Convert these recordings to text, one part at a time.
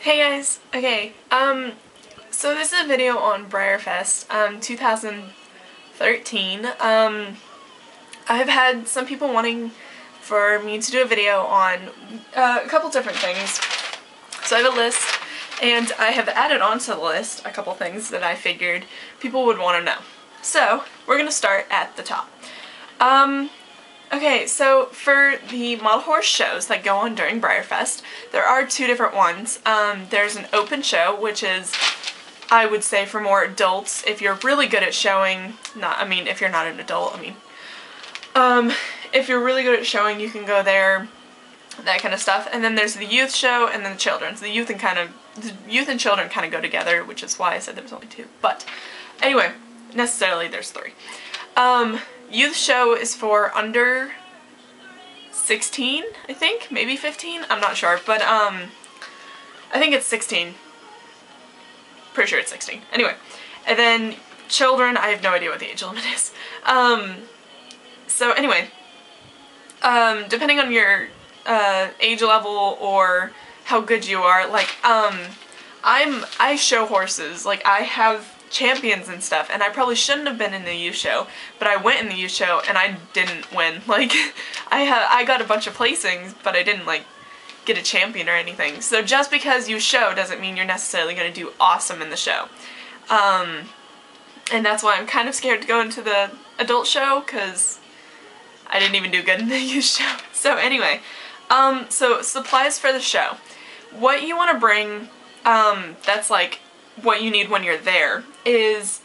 Hey guys! Okay, so this is a video on Breyerfest, 2013. I've had some people wanting for me to do a video on a couple different things. So I have a list, and I have added onto the list a couple things that I figured people would want to know. So, we're gonna start at the top. Okay, so for the model horse shows that go on during Breyerfest, there are two different ones. There's an open show, which is, I would say, for more adults. If you're really good at showing, if you're not an adult, if you're really good at showing, you can go there, that kind of stuff. And then there's the youth show, and then the children's. The youth and children kind of go together, which is why I said there was only two. But anyway, necessarily there's three. Youth show is for under 16, I think, maybe 15, I'm not sure, but I think it's 16. Pretty sure it's 16. Anyway, and then children, I have no idea what the age limit is. So anyway, depending on your age level or how good you are, like I show horses, like I have champions and stuff, and I probably shouldn't have been in the youth show, but I went in the youth show and I didn't win. Like I got a bunch of placings, but I didn't like get a champion or anything. So just because you show doesn't mean you're necessarily going to do awesome in the show. And that's why I'm kind of scared to go into the adult show, because I didn't even do good in the youth show. So anyway, so supplies for the show. What you want to bring, that's like what you need when you're there, is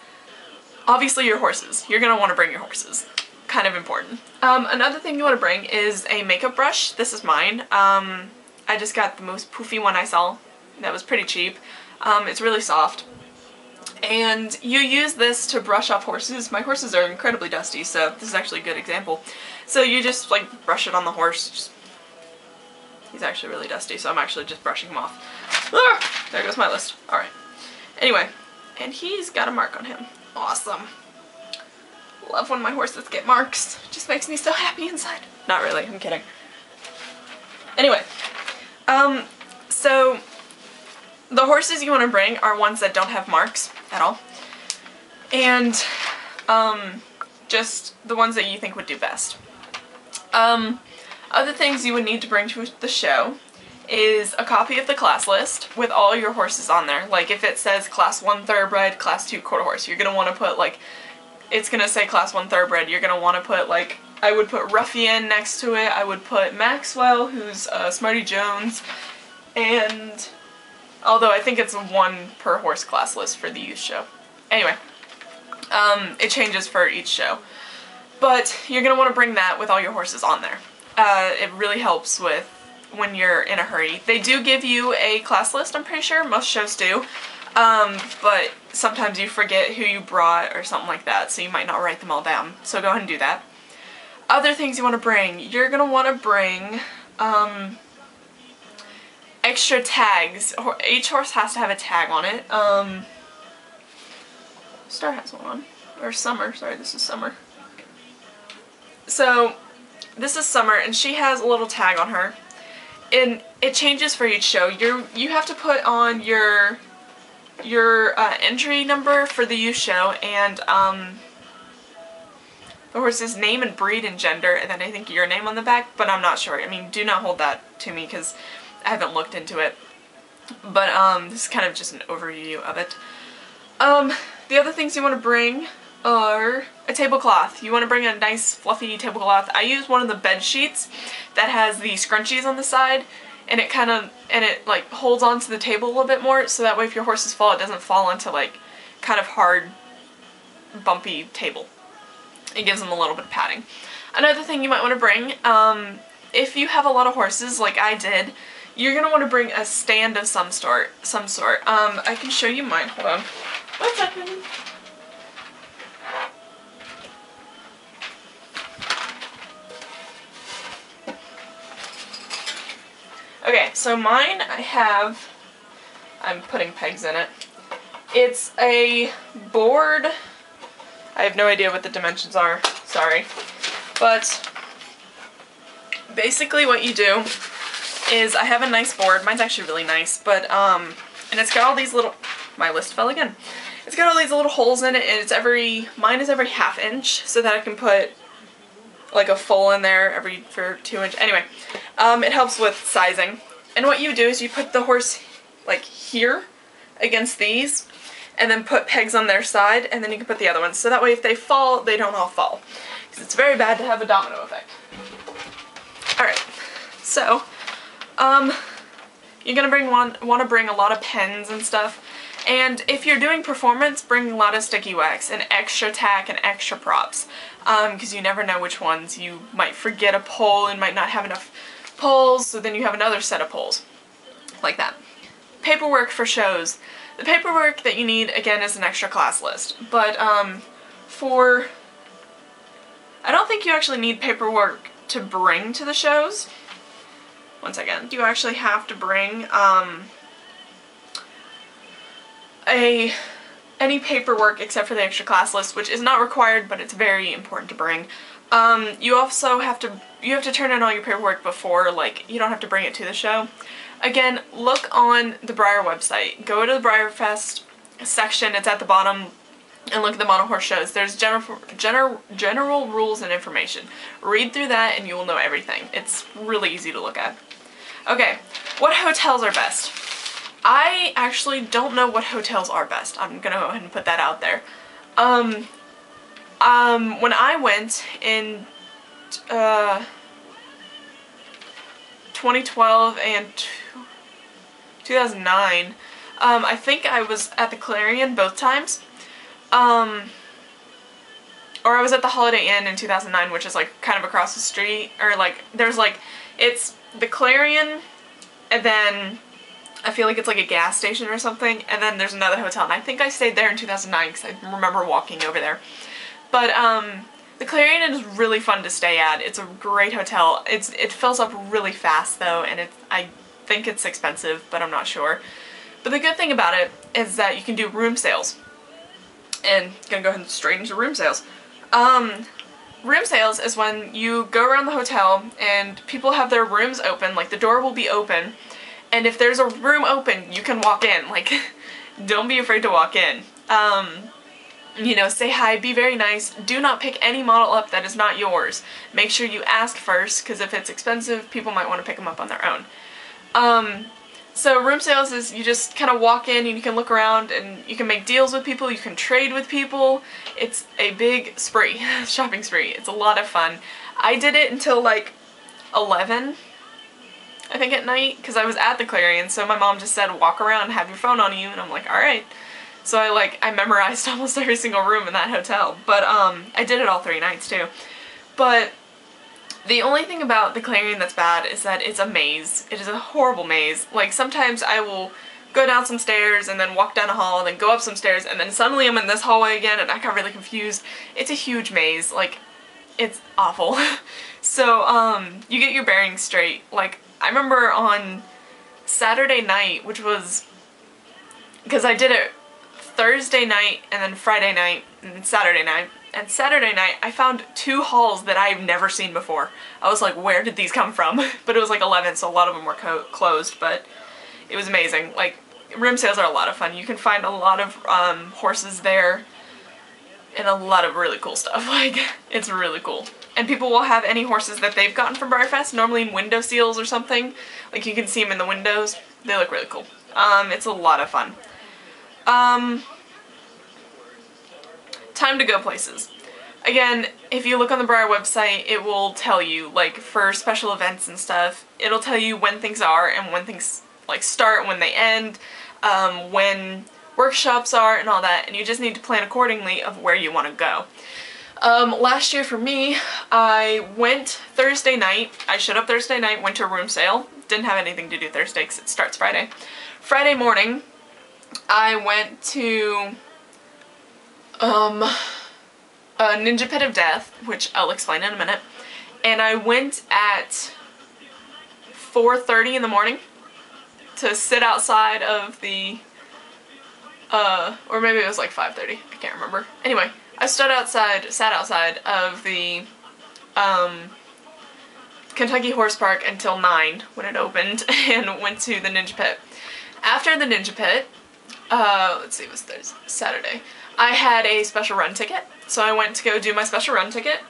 obviously your horses. You're going to want to bring your horses. Kind of important. Another thing you want to bring is a makeup brush. This is mine. I just got the most poofy one I saw. That was pretty cheap. It's really soft. And you use this to brush off horses. My horses are incredibly dusty, so this is actually a good example. So you just like brush it on the horse. He's actually really dusty, so I'm actually just brushing him off. Ah, there goes my list. Alright. Anyway, and he's got a mark on him. Awesome. Love when my horses get marks. It just makes me so happy inside. Not really, I'm kidding. Anyway, so the horses you want to bring are ones that don't have marks at all. And just the ones that you think would do best. Other things you would need to bring to the show is a copy of the class list with all your horses on there. Like if it says class 1 thoroughbred, class 2 quarter horse, you're going to want to put like, it's going to say class 1 thoroughbred, you're going to want to put like, I would put Ruffian next to it, I would put Maxwell, who's Smarty Jones, and although I think it's 1 per horse class list for the youth show. Anyway, it changes for each show. But you're going to want to bring that with all your horses on there. It really helps with when you're in a hurry. They do give you a class list, I'm pretty sure. Most shows do. But sometimes you forget who you brought or something like that, so you might not write them all down. So go ahead and do that. Other things you want to bring. You're going to want to bring extra tags. Each horse has to have a tag on it. Star has one on. Or Summer. Sorry, this is Summer. So, this is Summer, and she has a little tag on her. And it changes for each show. You have to put on your entry number for the youth show and the horse's name and breed and gender, and then I think your name on the back, but I'm not sure. I mean, do not hold that to me because I haven't looked into it. But this is kind of just an overview of it. The other things you want to bring are a tablecloth. You want to bring a nice fluffy tablecloth. I use one of the bed sheets that has the scrunchies on the side, and it like holds onto the table a little bit more, so that way if your horses fall, it doesn't fall onto like kind of hard, bumpy table. It gives them a little bit of padding. Another thing you might want to bring, if you have a lot of horses like I did, you're gonna want to bring a stand of some sort. I can show you mine. Hold on. 1 second. Okay, so mine I'm putting pegs in it. It's a board. I have no idea what the dimensions are, sorry. But basically what you do is I have a nice board. Mine's actually really nice, but, and it's got all these little, my list fell again. It's got all these little holes in it, and mine is every 1/2 inch, so that I can put like a full in there for 2 inch. Anyway, it helps with sizing. And what you do is you put the horse like here against these, and then put pegs on their side, and then you can put the other ones. So that way if they fall, they don't all fall. Because it's very bad to have a domino effect. Alright, so, you're gonna want to bring a lot of pens and stuff. And if you're doing performance, bring a lot of sticky wax and extra tack and extra props. Because you never know which ones. You might forget a pole and might not have enough poles, so then you have another set of poles. Like that. Paperwork for shows. The paperwork that you need, again, is an extra class list. But, I don't think you actually need paperwork to bring to the shows. One second. You actually have to bring, any paperwork except for the extra class list, which is not required, but it's very important to bring. You also have to turn in all your paperwork before, like, you don't have to bring it to the show. Again, look on the Breyer website. Go to the Breyerfest section, it's at the bottom, and look at the model horse shows. There's general rules and information. Read through that and you will know everything. It's really easy to look at. Okay, what hotels are best? I actually don't know what hotels are best. I'm gonna go ahead and put that out there. When I went in 2012 and 2009, I think I was at the Clarion both times. Or I was at the Holiday Inn in 2009, which is like kind of across the street, or like there's like, it's the Clarion, and then I feel like it's like a gas station or something, and then there's another hotel, and I think I stayed there in 2009 because I remember walking over there. But the Clarion is really fun to stay at. It's a great hotel. It fills up really fast though, and I think it's expensive, but I'm not sure. But the good thing about it is that you can do room sales. And gonna go ahead and straight into room sales. Room sales is when you go around the hotel and people have their rooms open, like the door will be open, and if there's a room open, you can walk in. Like, don't be afraid to walk in. You know, say hi, be very nice. Do not pick any model up that is not yours. Make sure you ask first, because if it's expensive, people might want to pick them up on their own. So room sales is you just kind of walk in and you can look around and you can make deals with people, you can trade with people. It's a big spree, shopping spree. It's a lot of fun. I did it until like 11, I think, at night, because I was at the Clarion, so my mom just said walk around, have your phone on you, and I'm like, alright. So I memorized almost every single room in that hotel, but I did it all 3 nights too. But the only thing about the Clarion that's bad is that it's a maze. It is a horrible maze. Like, sometimes I will go down some stairs and then walk down a hall and then go up some stairs and then suddenly I'm in this hallway again and I got really confused. It's a huge maze. Like, it's awful. So, you get your bearings straight. Like, I remember on Saturday night, which was, because I did it Thursday night and then Friday night and Saturday night. And Saturday night, I found 2 halls that I've never seen before. I was like, where did these come from? But it was like 11, so a lot of them were closed, but it was amazing. Like, room sales are a lot of fun. You can find a lot of horses there and a lot of really cool stuff. Like, it's really cool. And people will have any horses that they've gotten from Breyerfest, normally in window seals or something. Like, you can see them in the windows. They look really cool. It's a lot of fun. Time to go places. Again, if you look on the Breyer website, it will tell you, like, for special events and stuff, it'll tell you when things are and when things, like, start, when they end, when workshops are and all that, and you just need to plan accordingly of where you want to go. Last year for me, I went Thursday night. I showed up Thursday night, went to a room sale. Didn't have anything to do Thursday because it starts Friday. Friday morning, I went to Ninja Pit of Death, which I'll explain in a minute, and I went at 4:30 in the morning to sit outside of the, or maybe it was like 5:30, I can't remember. Anyway, I sat outside of the, Kentucky Horse Park until 9 when it opened and went to the Ninja Pit. After the Ninja Pit, let's see, it was Thursday, Saturday, I had a special run ticket. So I went to go do my special run ticket,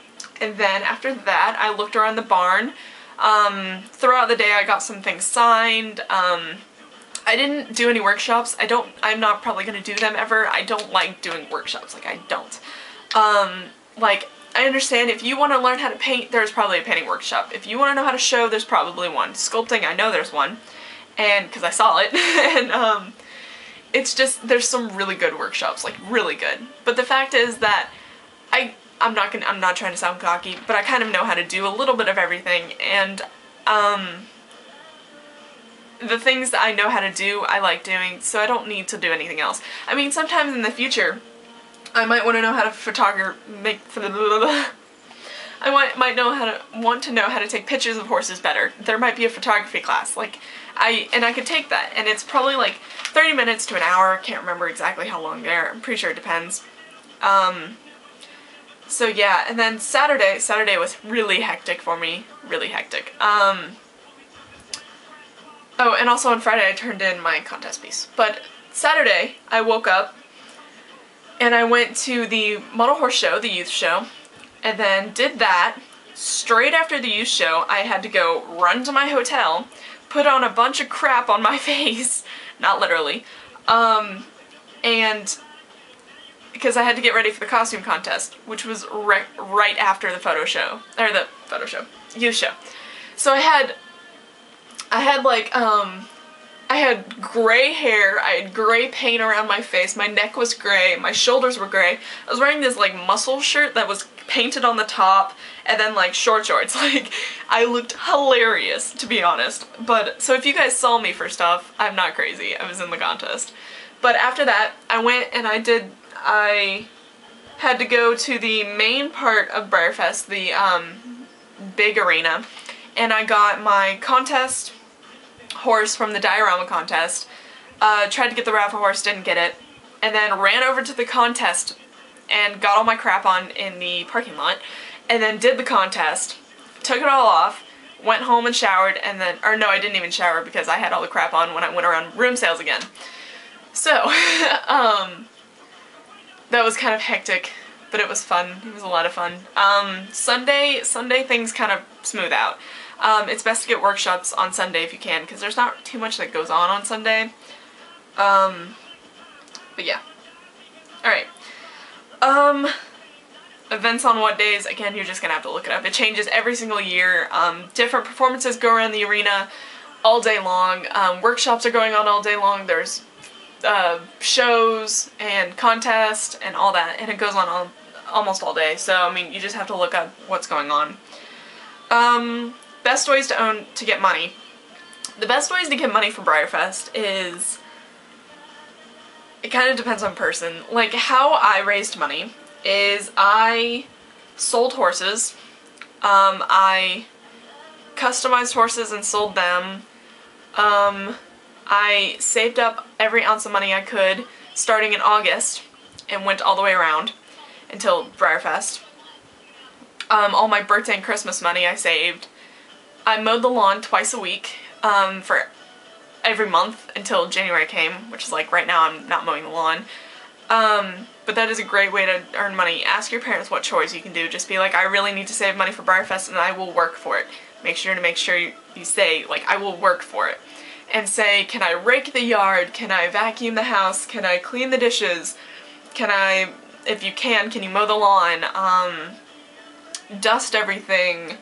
and then after that I looked around the barn. Throughout the day I got some things signed. I didn't do any workshops. I'm not probably gonna do them ever. I don't like doing workshops, like I don't. Like, I understand if you want to learn how to paint, there's probably a painting workshop. If you want to know how to sew, there's probably one. Sculpting, I know there's one, and because I saw it, and it's just, there's some really good workshops, like really good. But the fact is that I'm not trying to sound cocky, but I kind of know how to do a little bit of everything, and the things that I know how to do, I like doing, so I don't need to do anything else. I mean, sometimes in the future, I might want to know how to want to know how to take pictures of horses better. There might be a photography class, like, I could take that, and it's probably like 30 minutes to an hour, can't remember exactly how long there, I'm pretty sure it depends. So yeah, and then Saturday was really hectic for me, really hectic. Oh, and also on Friday I turned in my contest piece. But Saturday, I woke up and I went to the model horse show, the youth show, and then did that. Straight after the youth show, I had to go run to my hotel, put on a bunch of crap on my face, not literally, and because I had to get ready for the costume contest, which was right after the youth show. So I had like, I had gray hair, I had gray paint around my face, my neck was gray, my shoulders were gray. I was wearing this like muscle shirt that was painted on the top, and then like short shorts. Like, I looked hilarious, to be honest. But, so if you guys saw me for stuff, I'm not crazy, I was in the contest. But after that, I went and I had to go to the main part of Breyerfest, the big arena, and I got my contest horse from the diorama contest, tried to get the raffle horse, didn't get it, and then ran over to the contest and got all my crap on in the parking lot, and then did the contest, took it all off, went home and showered, and then, or no, I didn't even shower because I had all the crap on when I went around room sales again. So, that was kind of hectic, but it was fun. It was a lot of fun. Sunday things kind of smooth out. It's best to get workshops on Sunday if you can, because there's not too much that goes on Sunday. But yeah. Alright. Events on what days? Again, you're just gonna have to look it up. It changes every single year. Different performances go around the arena all day long. Workshops are going on all day long. There's shows and contests and all that, and it goes on almost all day. So, I mean, you just have to look up what's going on. Best ways to get money. The best ways to get money for Breyerfest is, it kind of depends on person. Like, how I raised money is I sold horses. I customized horses and sold them. I saved up every ounce of money I could starting in August and went all the way around until Breyerfest. All my birthday and Christmas money I saved. I mowed the lawn twice a week for every month until January came, which is like right now I'm not mowing the lawn. But that is a great way to earn money. Ask your parents what chores you can do. Just be like, I really need to save money for Breyerfest and I will work for it. Make sure you say, like, I will work for it. And say, can I rake the yard? Can I vacuum the house? Can I clean the dishes? Can I, if you can you mow the lawn? Dust everything.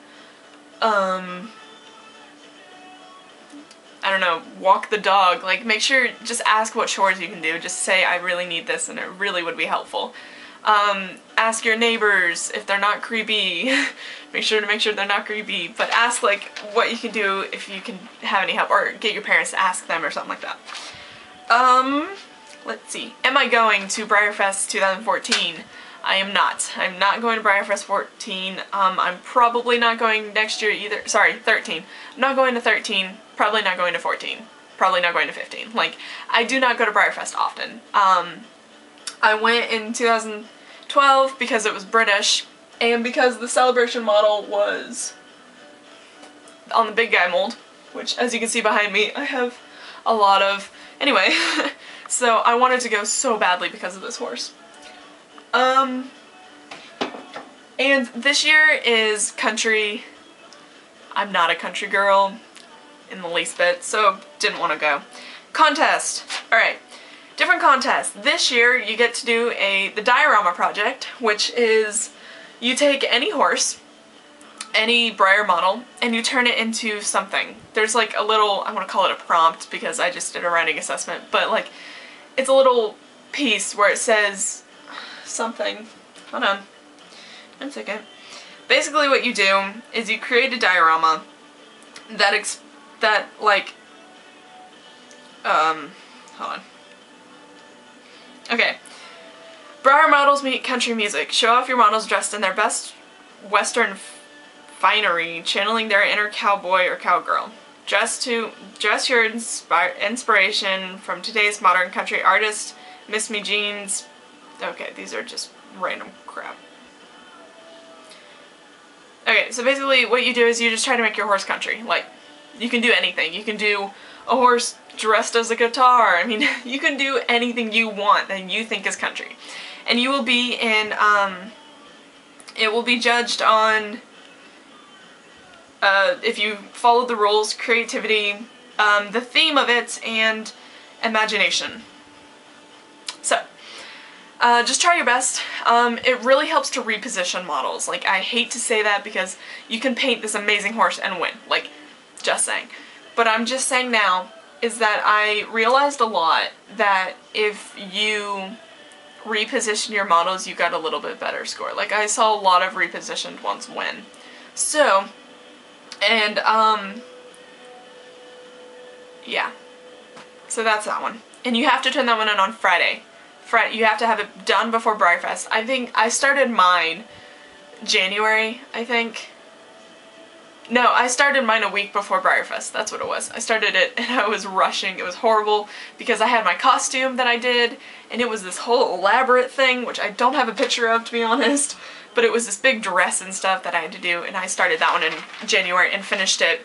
I don't know, walk the dog. Like, make sure, just ask what chores you can do. Just say, I really need this and it really would be helpful. Ask your neighbors if they're not creepy. make sure they're not creepy. But ask, like, what you can do if you can have any help, or get your parents to ask them or something like that. Let's see. Am I going to Breyerfest 2014? I am not. I'm not going to Breyerfest 14. I'm probably not going next year either. Sorry, 13. I'm not going to 13. Probably not going to 14. Probably not going to 15. Like, I do not go to Breyerfest often. I went in 2012 because it was British, and because the celebration model was on the big guy mold, which as you can see behind me, I have a lot of. Anyway, so I wanted to go so badly because of this horse. And this year is country. I'm not a country girl in the least bit, so didn't want to go. Contest. Alright, different contest. This year you get to do the diorama project, which is you take any horse, any Breyer model, and you turn it into something. There's like a little, I want to call it a prompt because I just did a writing assessment, but like it's a little piece where it says something. Hold on. 1 second. Basically what you do is you create a diorama that like hold on. Okay. Breyer models meet country music. Show off your models dressed in their best Western finery, channeling their inner cowboy or cowgirl. Dress your inspiration from today's modern country artist, Miss Me Jeans. Okay, these are just random crap. Okay, so basically what you do is you just try to make your horse country. Like, you can do anything. You can do a horse dressed as a guitar. I mean, you can do anything you want that you think is country. And you will be in, it will be judged on, if you follow the rules, creativity, the theme of it, and imagination. So, just try your best. It really helps to reposition models. Like, I hate to say that because you can paint this amazing horse and win. Like, just saying. But I'm just saying now is that I realized a lot that if you reposition your models, you got a little bit better score. Like, I saw a lot of repositioned ones win. So, and, yeah. So that's that one. And you have to turn that one in on Friday. You have to have it done before Breyerfest. I think I started mine January, I think. No, I started mine a week before Breyerfest. That's what it was. I started it and I was rushing. It was horrible because I had my costume that I did and it was this whole elaborate thing, which I don't have a picture of, to be honest, but it was this big dress and stuff that I had to do, and I started that one in January and finished it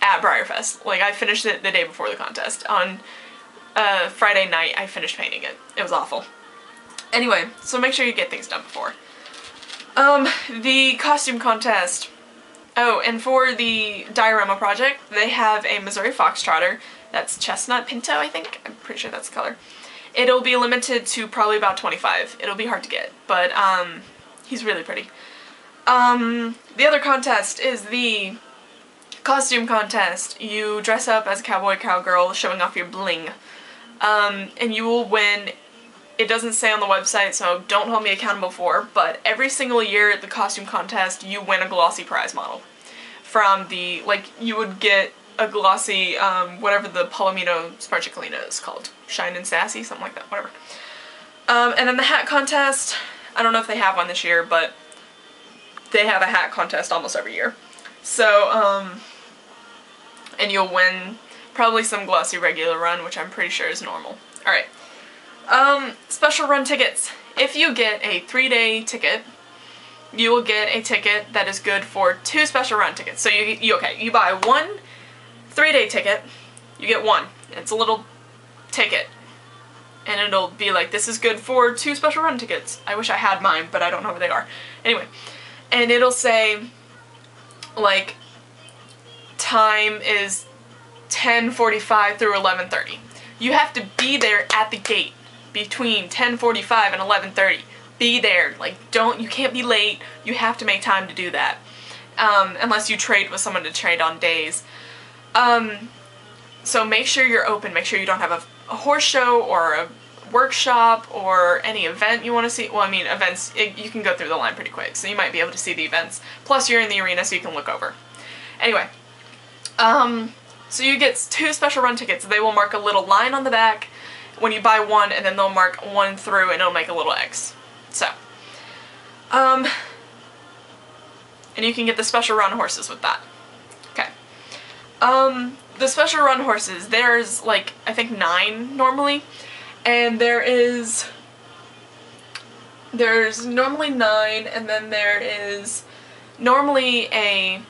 at Breyerfest. Like, I finished it the day before the contest. On Friday night, I finished painting it. It was awful. Anyway, so make sure you get things done before. The costume contest. Oh, and for the diorama project, they have a Missouri Foxtrotter. That's Chestnut Pinto, I think. I'm pretty sure that's the color. It'll be limited to probably about 25. It'll be hard to get, but he's really pretty. The other contest is the costume contest. You dress up as a cowboy, cowgirl, showing off your bling. And you will win. It doesn't say on the website, so don't hold me accountable for, but every single year at the costume contest, you win a glossy prize model. From the, like, you would get a glossy, whatever the Palomino Sparchicalina is called. Shine and Sassy, something like that, whatever. And then the hat contest, I don't know if they have one this year, but they have a hat contest almost every year. So, and you'll win probably some glossy regular run, which I'm pretty sure is normal. Alright. Special run tickets. If you get a 3-day ticket, you will get a ticket that is good for 2 special run tickets. So you buy 1 3-day ticket, you get 1. It's a little ticket. And it'll be like, this is good for 2 special run tickets. I wish I had mine, but I don't know where they are. Anyway. And it'll say, like, time is 10:45 through 11:30. You have to be there at the gate between 10:45 and 11:30. Be there. Like, you can't be late. You have to make time to do that. Unless you trade with someone to trade on days. So make sure you're open. Make sure you don't have a horse show or a workshop or any event you want to see. Well, I mean, events, you can go through the line pretty quick, so you might be able to see the events. Plus, you're in the arena, so you can look over. Anyway, so you get 2 special run tickets. They will mark a little line on the back when you buy 1, and then they'll mark 1 through, and it'll make a little X. So, and you can get the special run horses with that. Okay. The special run horses, there's like, I think 9 normally, and there's normally 9, and then there is normally a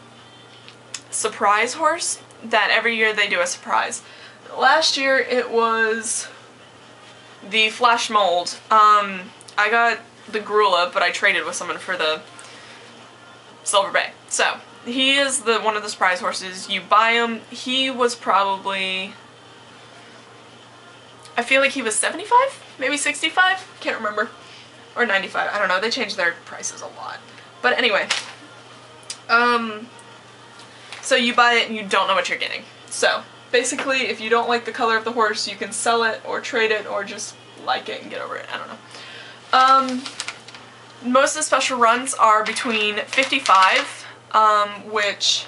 surprise horse that every year they do a surprise. Last year it was the Flash Mold. I got the Grulla, but I traded with someone for the Silver Bay. So, he is one of the surprise horses. You buy him. He was probably, I feel like he was 75? Maybe 65? Can't remember. Or 95. I don't know. They changed their prices a lot. But anyway. So you buy it and you don't know what you're getting. So, basically, if you don't like the color of the horse, you can sell it or trade it or just like it and get over it. I don't know. Most of the special runs are between 55, which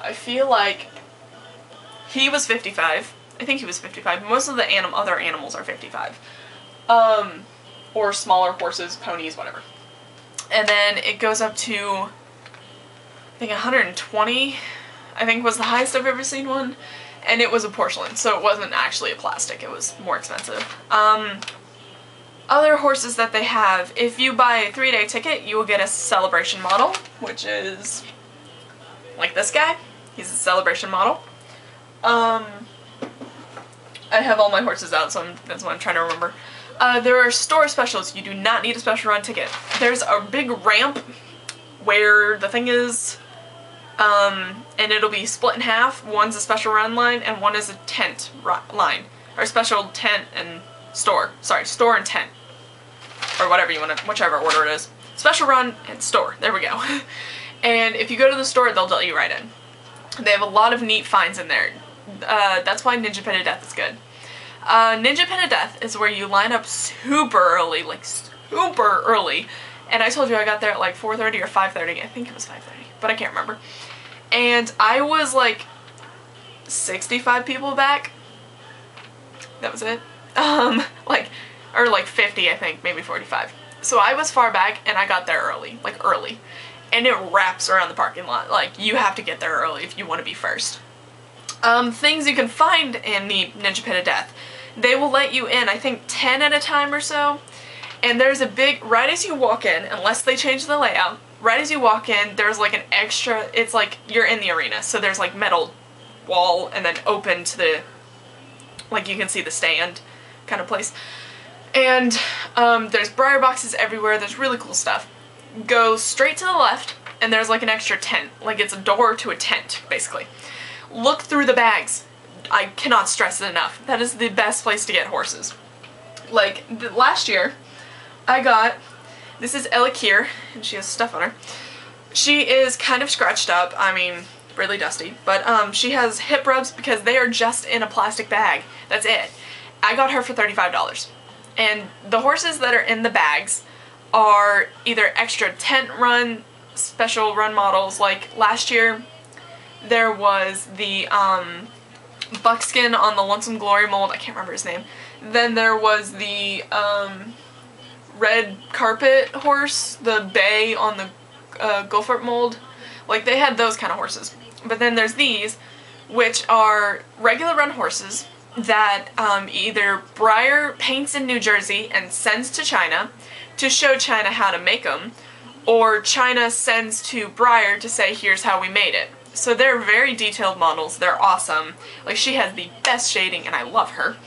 I feel like he was 55. I think he was 55. Most of the other animals are 55. Or smaller horses, ponies, whatever. And then it goes up to, I think 120, I think was the highest I've ever seen one. And it was a porcelain, so it wasn't actually a plastic. It was more expensive. Other horses that they have, if you buy a 3-day ticket, you will get a celebration model, which is like this guy. He's a celebration model. I have all my horses out, so that's what I'm trying to remember. There are store specials. You do not need a special run ticket. There's a big ramp where the thing is, and it'll be split in half. One's a special run line, and one is a tent line. Or special tent and store. Sorry, store and tent. Or whatever you want to, whichever order it is. Special run and store. There we go. And if you go to the store, they'll let you right in. They have a lot of neat finds in there. That's why Ninja Pit of Death is good. Ninja Pit of Death is where you line up super early, like super early. And I told you I got there at like 4:30 or 5:30. I think it was 5:30, but I can't remember. And I was like 65 people back. That was it. Or like 50, I think, maybe 45. So I was far back and I got there early, like early. And it wraps around the parking lot. Like, you have to get there early if you want to be first. Things you can find in the Ninja Pit of Death. They will let you in, I think, 10 at a time or so. And there's a big, right as you walk in, unless they change the layout, right as you walk in, there's like an extra, it's like you're in the arena. So there's like metal wall and then open to the, like you can see the stand kind of place. And there's Breyer boxes everywhere. There's really cool stuff. Go straight to the left and there's like an extra tent. Like it's a door to a tent, basically. Look through the bags. I cannot stress it enough. That is the best place to get horses. Like, last year, I got, this is Ella Kier, and she has stuff on her. She is kind of scratched up, I mean, really dusty, but she has hip rubs because they are just in a plastic bag. That's it. I got her for $35. And the horses that are in the bags are either extra tent run, special run models. Like last year, there was the buckskin on the Lonesome Glory mold. I can't remember his name. Then there was the red carpet horse, the bay on the Gulfport mold. Like, they had those kind of horses. But then there's these, which are regular run horses that either Breyer paints in New Jersey and sends to China to show China how to make them, or China sends to Breyer to say, here's how we made it. So they're very detailed models. They're awesome. Like, she has the best shading and I love her.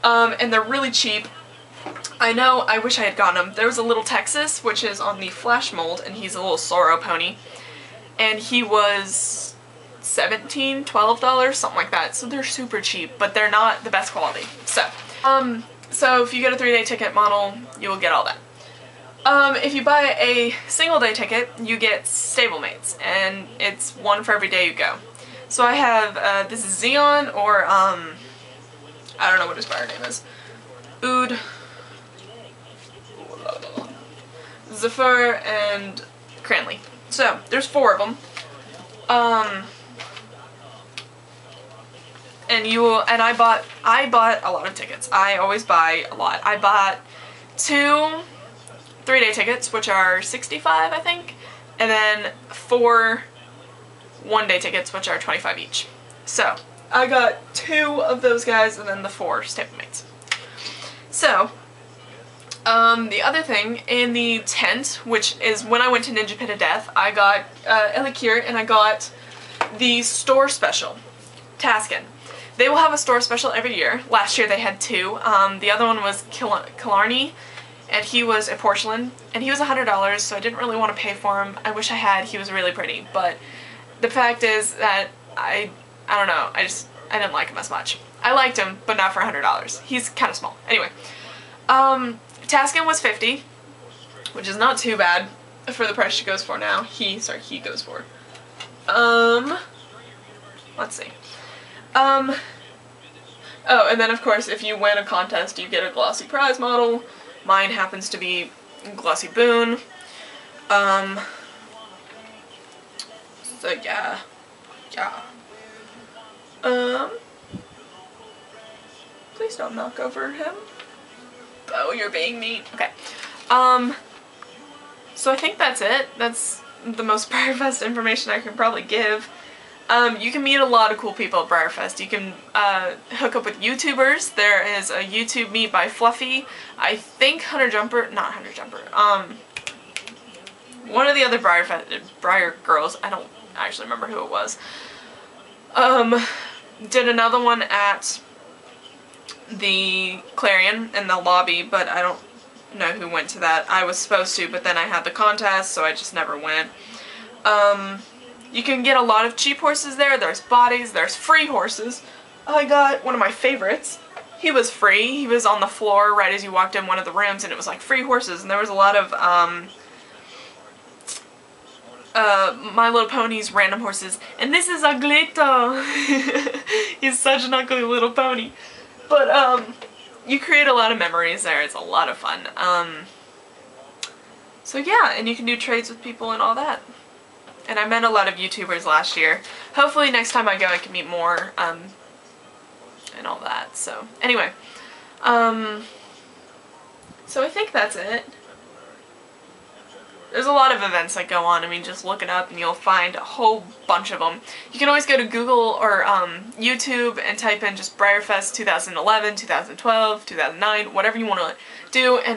And they're really cheap. I know, I wish I had gotten them. There was a little Texas, which is on the Flash mold, and he's a little Sorrow pony. And he was $17, $12, something like that. So they're super cheap, but they're not the best quality. So if you get a 3-day ticket model, you will get all that. If you buy a single-day ticket, you get stablemates, and it's one for every day you go. So I have, this is Xeon, or, I don't know what his buyer name is. Oud, Zephyr, and Cranley. So, there's 4 of them. And I bought a lot of tickets. I always buy a lot. I bought 2 3-day tickets, which are $65, I think, and then 4 1-day tickets, which are $25 each. So, I got 2 of those guys, and then the 4 stablemates. So, the other thing, in the tent, which is when I went to Ninja Pit of Death, I got Ella Kier, and I got the store special, Taskin. They will have a store special every year. Last year they had 2. The other one was Killarney, and he was a porcelain, and he was $100, so I didn't really want to pay for him. I wish I had. He was really pretty, but the fact is that I don't know, I didn't like him as much. I liked him, but not for $100. He's kind of small. Anyway, Taskin was $50, which is not too bad for the price she goes for now. He goes for. Let's see. Oh, and then of course if you win a contest you get a glossy prize model. Mine happens to be Glossy Boon. So yeah. Please don't knock over him. Oh, you're being mean. Okay. So I think that's it. That's the most Breyerfest information I can probably give. You can meet a lot of cool people at Breyerfest. You can hook up with YouTubers. There is a YouTube meet by Fluffy. I think Hunter Jumper, not Hunter Jumper, one of the other Breyer girls, I don't actually remember who it was, did another one at the Clarion in the lobby, but I don't know who went to that. I was supposed to, but then I had the contest, so I just never went. You can get a lot of cheap horses there. There's bodies, there's free horses. I got one of my favorites. He was free. He was on the floor right as you walked in one of the rooms, and it was like free horses, and there was a lot of My Little Pony's random horses. And this is Uglito. He's such an ugly little pony. But you create a lot of memories there. It's a lot of fun. So yeah, and you can do trades with people and all that. And I met a lot of YouTubers last year. Hopefully next time I go I can meet more, and all that. So anyway, so I think that's it. There's a lot of events that go on. I mean, just look it up and you'll find a whole bunch of them. You can always go to Google or YouTube and type in just Breyerfest 2011, 2012, 2009, whatever you want to do, and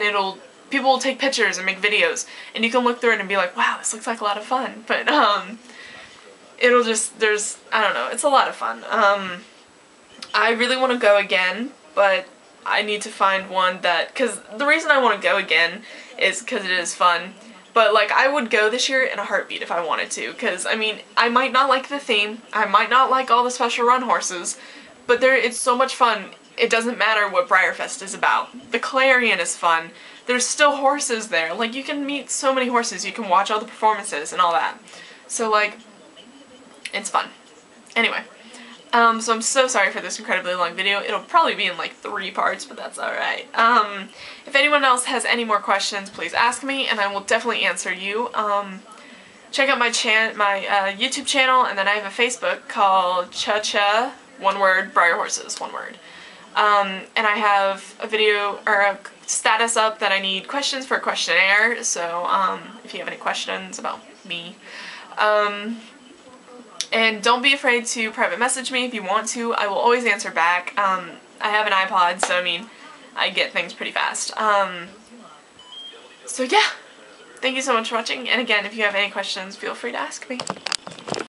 people will take pictures and make videos, and you can look through it and be like, wow, this looks like a lot of fun. But it'll just, I don't know, it's a lot of fun. I really want to go again, but I need to find one that, because the reason I want to go again is because it is fun. But like, I would go this year in a heartbeat if I wanted to, because I mean, I might not like the theme, I might not like all the special run horses, but it's so much fun. It doesn't matter what Breyerfest is about. The Clarion is fun. There's still horses there. Like, you can meet so many horses. You can watch all the performances and all that. So, like, it's fun. Anyway, so I'm so sorry for this incredibly long video. It'll probably be in, like, 3 parts, but that's alright. If anyone else has any more questions, please ask me, and I will definitely answer you. Check out my YouTube channel, and then I have a Facebook called Cha-Cha, one word, Breyer Horses, one word. And I have a video, or a status up that I need questions for a questionnaire, so if you have any questions about me. And don't be afraid to private message me if you want to. I will always answer back. I have an iPod, so I mean, I get things pretty fast. So yeah, thank you so much for watching, and again, if you have any questions, feel free to ask me.